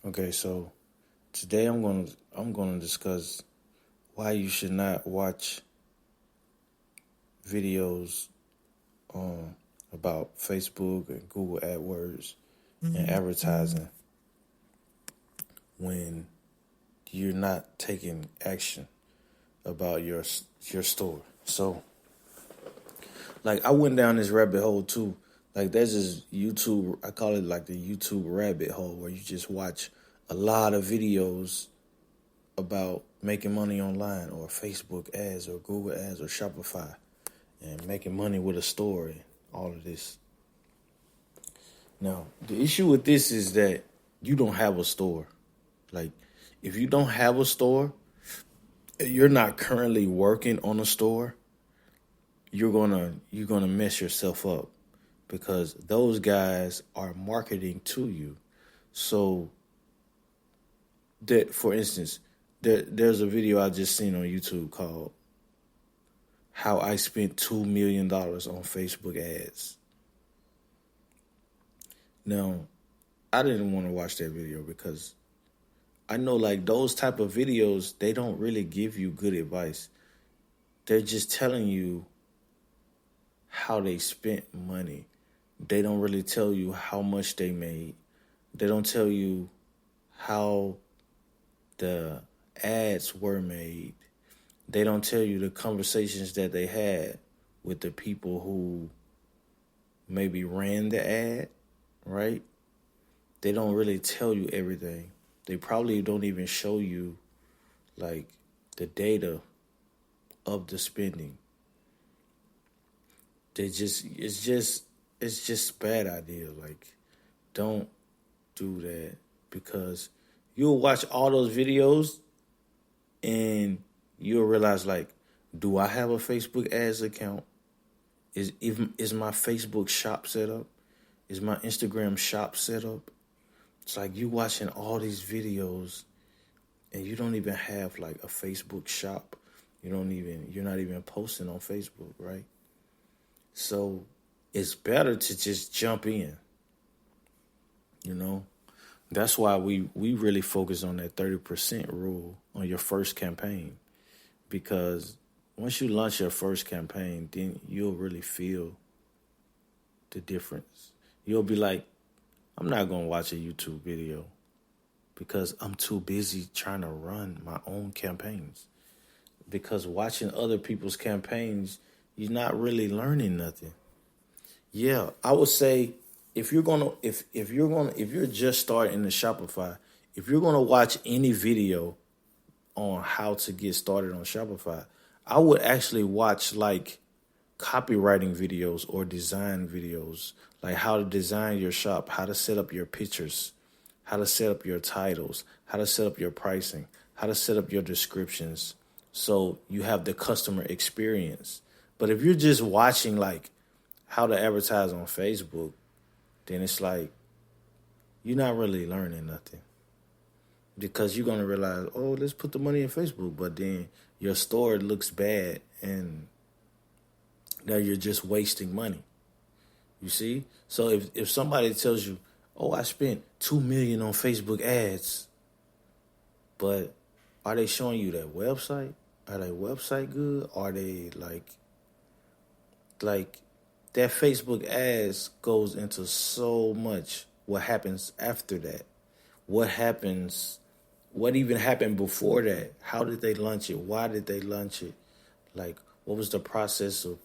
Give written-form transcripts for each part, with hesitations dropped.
Okay, so today I'm gonna discuss why you should not watch videos about Facebook and Google AdWords and advertising when you're not taking action about your store. So, like, I went down this rabbit hole too. Like, there's this YouTube, I call it like the YouTube rabbit hole, where you just watch a lot of videos about making money online, or Facebook ads, or Google ads, or Shopify, and making money with a store and all of this. Now, the issue with this is that you don't have a store. Like, if you don't have a store, you're not currently working on a store, you're gonna mess yourself up, because those guys are marketing to you. So that, for instance, there's a video I just seen on YouTube called "How I Spent $2 million on Facebook Ads." Now, I didn't want to watch that video because I know, like, those type of videos, they don't really give you good advice. They're just telling you how they spent money. They don't really tell you how much they made. They don't tell you how the ads were made. They don't tell you the conversations that they had with the people who maybe ran the ad, right? They don't really tell you everything. They probably don't even show you, like, the data of the spending. It's just a bad idea. Like, don't do that, because you'll watch all those videos and you'll realize, like, do I have a Facebook ads account? Is my Facebook shop set up? Is my Instagram shop set up? It's like you watching all these videos and you don't even have, like, a Facebook shop. You're not even posting on Facebook, right? So it's better to just jump in, you know? That's why we really focus on that 30% rule on your first campaign, because once you launch your first campaign, then you'll really feel the difference. You'll be like, I'm not going to watch a YouTube video because I'm too busy trying to run my own campaigns. Because watching other people's campaigns, you're not really learning nothing. Yeah, I would say if you're just starting to Shopify, if you're gonna watch any video on how to get started on Shopify, I would actually watch, like, copywriting videos or design videos, like how to design your shop, how to set up your pictures, how to set up your titles, how to set up your pricing, how to set up your descriptions, so you have the customer experience. But if you're just watching, like, how to advertise on Facebook, then it's like you're not really learning nothing, because you're going to realize, oh, let's put the money in Facebook, but then your store looks bad and now you're just wasting money. You see? So if somebody tells you, oh, I spent $2 million on Facebook ads, but are they showing you that website? Are they website good? Are they like that Facebook ads goes into so much what happens after that. What even happened before that? How did they launch it? Why did they launch it? Like, what was the process of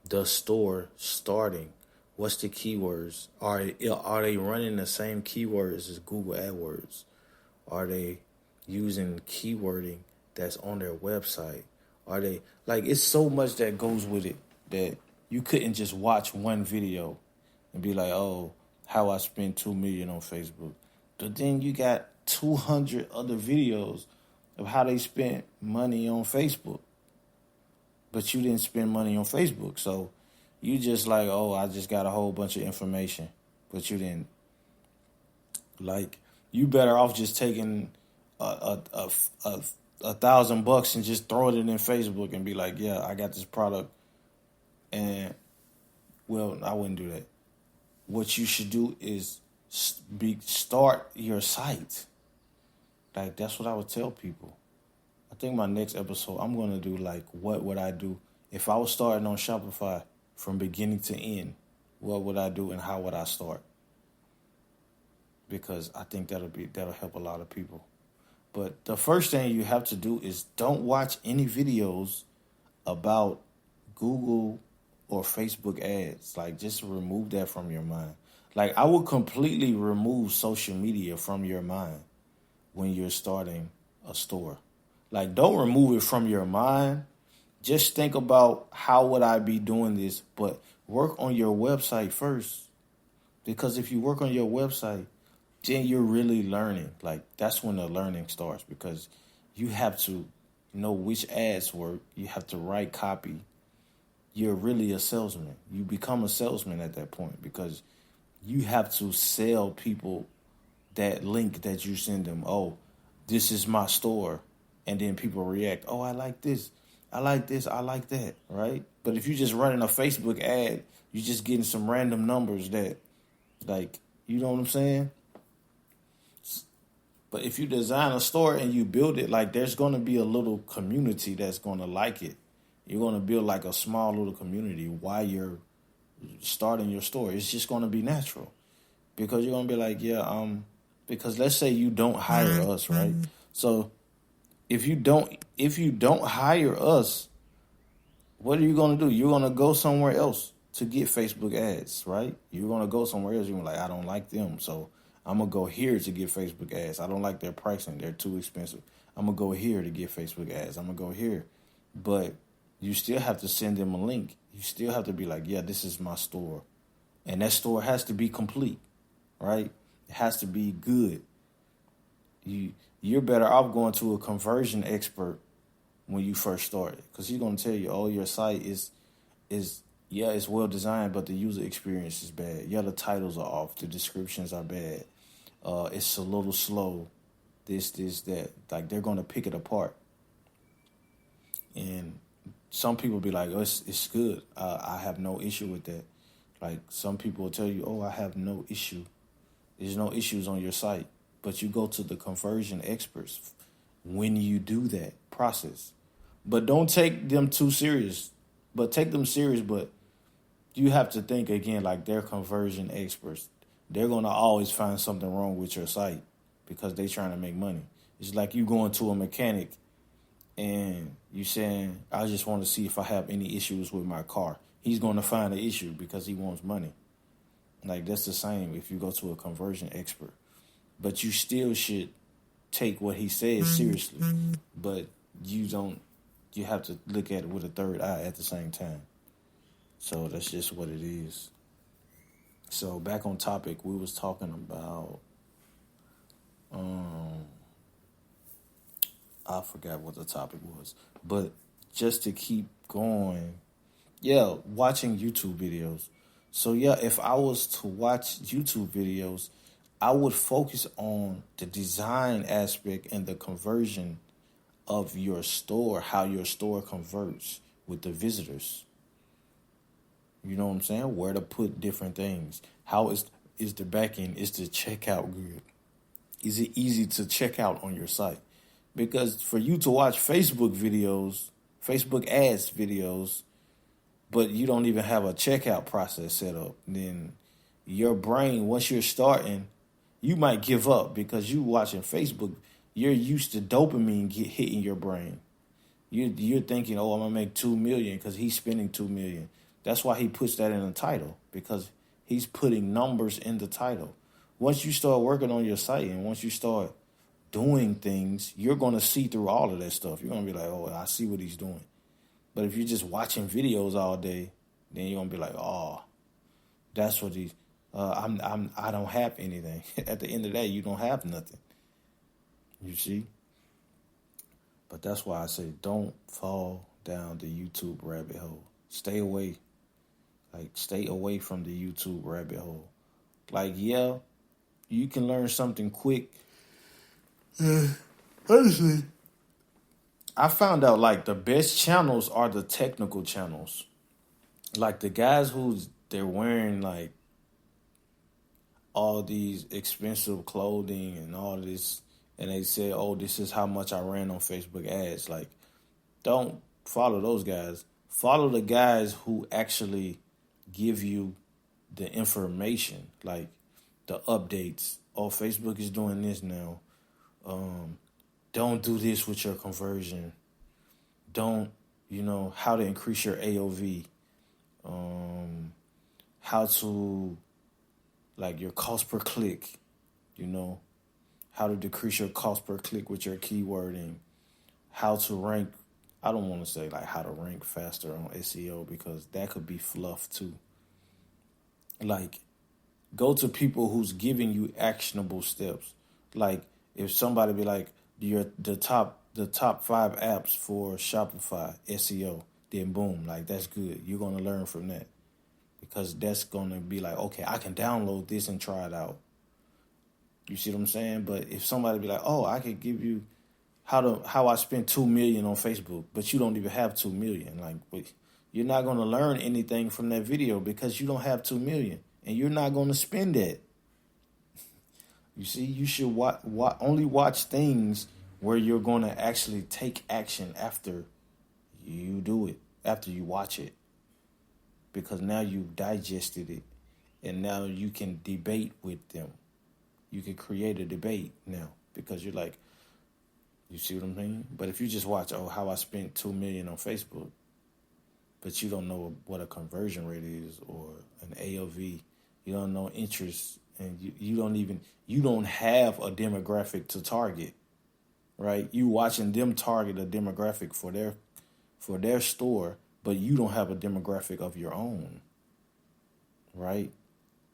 the store starting? What's the keywords? Are they running the same keywords as Google AdWords? Are they using keywording that's on their website? Are they, like, it's so much that goes with it that you couldn't just watch one video and be like, oh, how I spent $2 million on Facebook. But then you got 200 other videos of how they spent money on Facebook. But you didn't spend money on Facebook. So you just like, oh, I just got a whole bunch of information. But you didn't. Like, you better off just taking $1,000 and just throwing it in Facebook and be like, yeah, I got this product. And, well, I wouldn't do that. What you should do is start your site. Like, that's what I would tell people. I think my next episode, I'm going to do like, what would I do if I was starting on Shopify from beginning to end? What would I do and how would I start? Because I think that'll help a lot of people. But the first thing you have to do is don't watch any videos about Google or Facebook ads. Like, just remove that from your mind. Like, I would completely remove social media from your mind when you're starting a store. Like, don't remove it from your mind. Just think about, how would I be doing this? But work on your website first. Because if you work on your website, then you're really learning. Like, that's when the learning starts, because you have to know which ads work. You have to write copy. You're really a salesman. You become a salesman at that point, because you have to sell people that link that you send them. Oh, this is my store. And then people react. Oh, I like this. I like this. I like that. Right? But if you're just running a Facebook ad, you're just getting some random numbers that, like, you know what I'm saying? But if you design a store and you build it, like, there's going to be a little community that's going to like it. You're going to build like a small little community while you're starting your store. It's just going to be natural, because you're going to be like, because let's say you don't hire us, right? So if you don't hire us, what are you going to do? You're going to go somewhere else to get Facebook ads, right? You're going to go somewhere else. You're like, I don't like them, so I'm going to go here to get Facebook ads. I don't like their pricing. They're too expensive. I'm going to go here to get Facebook ads. I'm going to go here. But you still have to send them a link. You still have to be like, yeah, this is my store. And that store has to be complete, right? It has to be good. You're better off going to a conversion expert when you first start, because he's going to tell you, oh, your site is it's well designed, but the user experience is bad. Yeah, the titles are off. The descriptions are bad. It's a little slow. This, that. Like, they're going to pick it apart. And some people be like, oh, it's good. I have no issue with that. Like, some people will tell you, oh, I have no issue. There's no issues on your site. But you go to the conversion experts when you do that process. But don't take them too serious. But take them serious, but you have to think, again, like, they're conversion experts. They're going to always find something wrong with your site because they're trying to make money. It's like you going to a mechanic and you saying, I just want to see if I have any issues with my car. He's going to find an issue because he wants money. Like, that's the same if you go to a conversion expert. But you still should take what he says seriously. But you have to look at it with a third eye at the same time. So that's just what it is. So back on topic, we was talking about, I forgot what the topic was. But just to keep going, watching YouTube videos. So if I was to watch YouTube videos, I would focus on the design aspect and the conversion of your store, how your store converts with the visitors. You know what I'm saying? Where to put different things. How is the back end? Is the checkout good? Is it easy to check out on your site? Because for you to watch Facebook ads videos, but you don't even have a checkout process set up, then your brain, once you're starting, you might give up because you watching Facebook. You're used to dopamine hitting your brain. You're thinking, oh, I'm going to make $2 million because he's spending $2 million. That's why he puts that in the title, because he's putting numbers in the title. Once you start working on your site and once you start doing things, you're going to see through all of that stuff. You're going to be like, oh, I see what he's doing. But if you're just watching videos all day, then you're going to be like, oh, that's what he's, I don't have anything. At the end of the day, you don't have nothing. You see? But that's why I say don't fall down the YouTube rabbit hole. Stay away. Like, stay away from the YouTube rabbit hole. Like, you can learn something quick. Honestly, I found out, like, the best channels are the technical channels. Like, the guys they're wearing, like, all these expensive clothing and all this, and they say, "Oh, this is how much I ran on Facebook ads." Like, don't follow those guys. Follow the guys who actually give you the information, like the updates. Oh, Facebook is doing this now. Don't do this with your conversion. Don't, how to increase your AOV. How to, like, your cost per click, how to decrease your cost per click with your keywording, how to rank. I don't want to say like how to rank faster on SEO because that could be fluff too. Like, go to people who's giving you actionable steps. Like, if somebody be like, the top 5 apps for Shopify SEO, then boom, like that's good. You're gonna learn from that because that's gonna be like, okay, I can download this and try it out. You see what I'm saying? But if somebody be like, oh, I could give you how I spent $2 million on Facebook, but you don't even have 2 million, like, you're not gonna learn anything from that video because you don't have 2 million, and you're not gonna spend that. You see, you should only watch things where you're gonna actually take action after you do it, after you watch it, because now you've digested it, and now you can debate with them. You can create a debate now because you're like, you see what I'm saying? But if you just watch, how I spent 2 million on Facebook, but you don't know what a conversion rate is or an AOV, you don't know interest, and you don't have a demographic to target, right? You watching them target a demographic for their store, but you don't have a demographic of your own, right?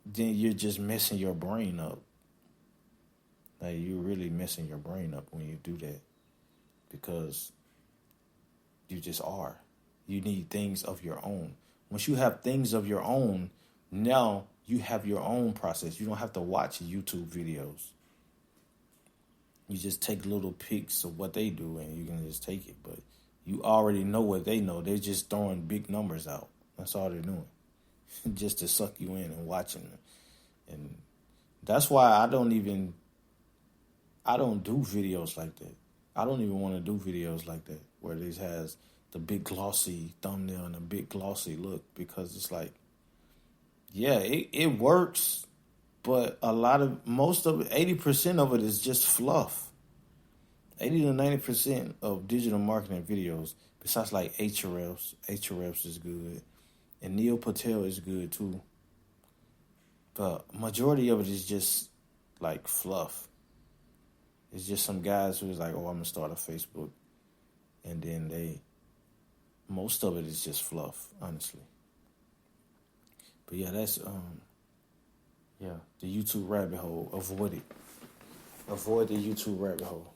Then you're just messing your brain up. Like, you're really messing your brain up when you do that because you just are. You need things of your own. Once you have things of your own, now you have your own process. You don't have to watch YouTube videos. You just take little pics of what they do and you can just take it. But you already know what they know. They're just throwing big numbers out. That's all they're doing. Just to suck you in and watching them. And that's why I don't do videos like that. I don't even want to do videos like that where this has the big glossy thumbnail and a big glossy look, because it's like, yeah, it works, but most of it, 80% of it is just fluff. 80 to 90% of digital marketing videos, besides like Ahrefs is good, and Neil Patel is good too. But majority of it is just like fluff. It's just some guys who's like, oh, I'm gonna start a Facebook, and then most of it is just fluff, honestly. But yeah, that's the YouTube rabbit hole. Avoid it. Avoid the YouTube rabbit hole.